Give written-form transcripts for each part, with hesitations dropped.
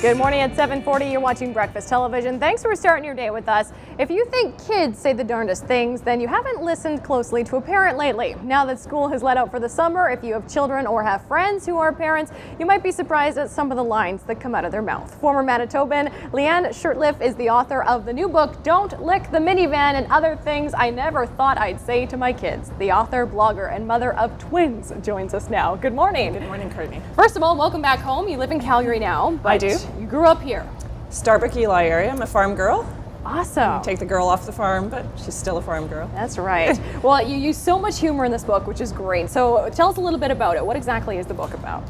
Good morning at 7:40. You're watching Breakfast Television. Thanks for starting your day with us. If you think kids say the darndest things, then you haven't listened closely to a parent lately. Now that school has let out for the summer, if you have children or have friends who are parents, you might be surprised at some of the lines that come out of their mouth. Former Manitoban Leanne Shirtliffe is the author of the new book, Don't Lick the Minivan and Other Things I Never Thought I'd Say to My Kids. The author, blogger, and mother of twins joins us now. Good morning. Good morning, Courtney. First of all, welcome back home. You live in Calgary now. But I do. You grew up here. Starbuck, Eli area. I'm a farm girl. Awesome. Take the girl off the farm, but she's still a farm girl. That's right. Well, you use so much humor in this book, which is great. So tell us a little bit about it. What exactly is the book about?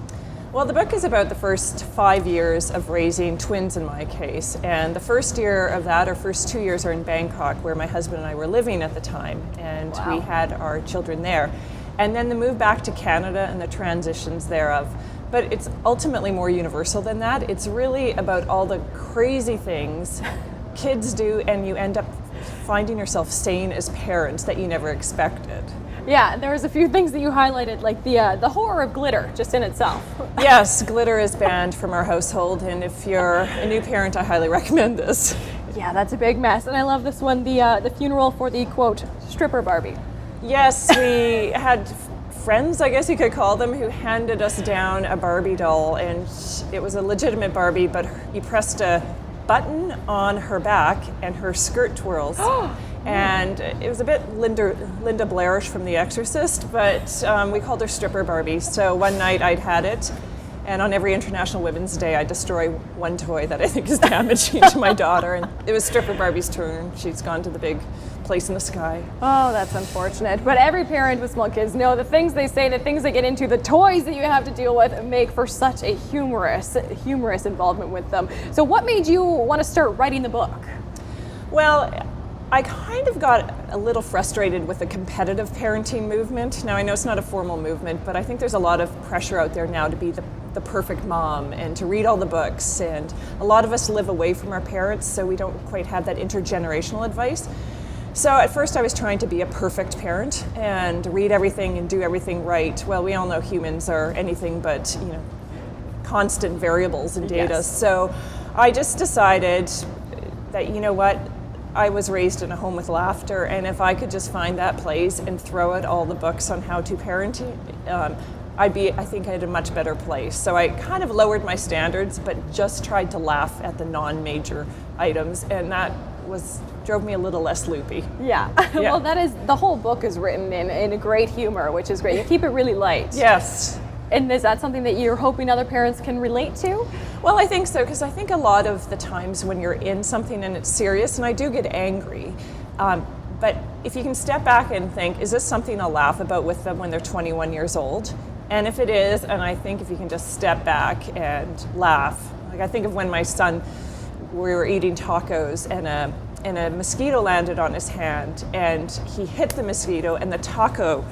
Well, the book is about the first 5 years of raising twins in my case. And the first year of that, or first 2 years, are in Bangkok, where my husband and I were living at the time. And Wow. we had our children there. And then the move back to Canada and the transitions thereof. But it's ultimately more universal than that. It's really about all the crazy things kids do, and you end up finding yourself saying as parents that you never expected. Yeah, there was a few things that you highlighted, like the horror of glitter just in itself. Yes, glitter is banned from our household, and if you're a new parent, I highly recommend this. Yeah, that's a big mess. And I love this one, the funeral for the, quote, stripper Barbie. Yes, we had friends, I guess you could call them, who handed us down a Barbie doll, and it was a legitimate Barbie, but you pressed a button on her back and her skirt twirls. And it was a bit Linda Blairish from The Exorcist, but we called her stripper Barbie. So one night I'd had it, and on every International Women's Day I destroy one toy that I think is damaging to my daughter, and it was stripper Barbie's turn. She's gone to the big place in the sky. Oh, that's unfortunate. But every parent with small kids know the things they say, the things they get into, the toys that you have to deal with make for such a humorous involvement with them. So what made you want to start writing the book? Well, I kind of got a little frustrated with the competitive parenting movement. Now, I know it's not a formal movement, but I think there's a lot of pressure out there now to be the perfect mom and to read all the books. And a lot of us live away from our parents, so we don't quite have that intergenerational advice. So at first I was trying to be a perfect parent and read everything and do everything right. Well, we all know humans are anything but, constant variables in data. Yes. So I just decided that, you know what, I was raised in a home with laughter, and if I could just find that place and throw out all the books on how to parent, I think I'd a much better place. So I kind of lowered my standards, but just tried to laugh at the non-major items, and that drove me a little less loopy. Yeah. Well, the whole book is written in a great humor, which is great. You keep it really light. Yes. And is that something that you're hoping other parents can relate to? Well, I think so, because I think a lot of the times when you're in something and it's serious, and I do get angry, but if you can step back and think, is this something I'll laugh about with them when they're 21 years old? And if it is, and I think if you can just step back and laugh, like I think of when my son, we were eating tacos and a mosquito landed on his hand, and he hit the mosquito and the taco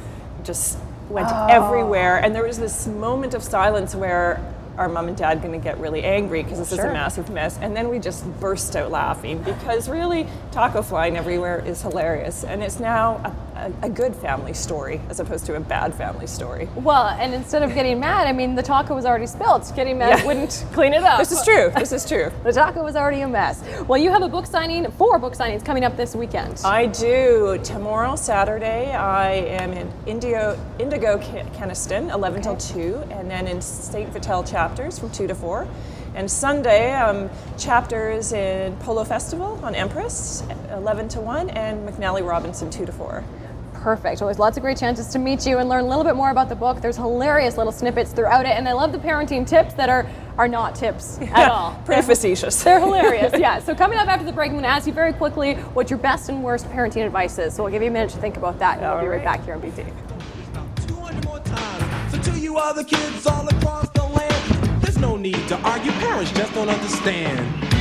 just went everywhere, and there was this moment of silence where our mom and dad going to get really angry because this is a massive mess, and then we just burst out laughing because really taco flying everywhere is hilarious, and it's now a good family story as opposed to a bad family story. Well, and instead of getting mad, I mean, the taco was already spilled. Getting mad wouldn't clean it up. This is true. This is true. The taco was already a mess. Well, you have a book signing, 4 book signings coming up this weekend. I do. Tomorrow, Saturday, I am in Indigo, Keniston, 11 till 2, and then in St. Vital chapters from 2 to 4. And Sunday, chapters in Polo Festival on Empress, 11 to 1, and McNally Robinson, 2 to 4. Perfect. Well, there's lots of great chances to meet you and learn a little bit more about the book. There's hilarious little snippets throughout it, and I love the parenting tips that are not tips at all. Pretty facetious. They're hilarious, yeah. So coming up after the break, I'm going to ask you very quickly what your best and worst parenting advice is. So we'll give you a minute to think about that, and we'll be right back here on BT. 200 more times. So to you other kids all across the land, there's no need to argue. Parents just don't understand.